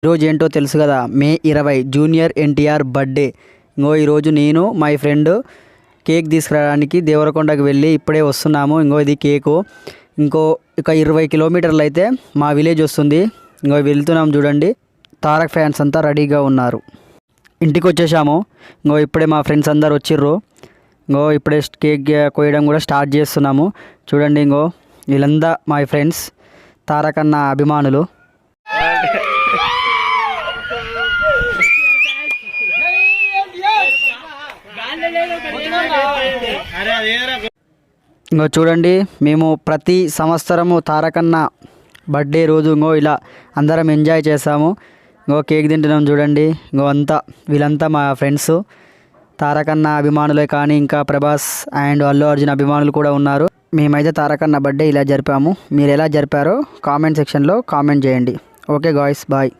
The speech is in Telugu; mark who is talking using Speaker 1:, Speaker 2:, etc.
Speaker 1: ఈరోజు ఏంటో తెలుసు కదా, మే 20 జూనియర్ ఎన్టీఆర్ బర్త్డే. ఈరోజు నేను మై ఫ్రెండ్ కేక్ తీసుకురావడానికి దేవరకొండకు వెళ్ళి ఇప్పుడే వస్తున్నాము. ఇది కేకు. ఇక 20 కిలోమీటర్లు అయితే మా విలేజ్ వస్తుంది. వెళ్తున్నాం చూడండి. తారక్ ఫ్యాన్స్ అంతా రెడీగా ఉన్నారు. ఇంటికి వచ్చేసాము. ఇప్పుడే మా ఫ్రెండ్స్ అందరు వచ్చిర్రు. ఇప్పుడే కేక్ కోయడం కూడా స్టార్ట్ చేస్తున్నాము. చూడండి, వీళ్ళంతా మై ఫ్రెండ్స్, తారక్ అన్న అభిమానులు. చూడండి, మేము ప్రతి సంవత్సరము తారకన్న బర్త్డే రోజు ఇలా అందరం ఎంజాయ్ చేసాము. కేక్ తింటున్నాం చూడండి. వీళ్ళంతా మా ఫ్రెండ్స్, తారకన్న అభిమానులే. కానీ ఇంకా ప్రభాస్ అండ్ అల్లు అర్జున్ అభిమానులు కూడా ఉన్నారు. మేమైతే తారకన్న బర్త్డే ఇలా జరిపాము. మీరు ఎలా జరిపారో కామెంట్ సెక్షన్లో కామెంట్ చేయండి. Okay guys, bye.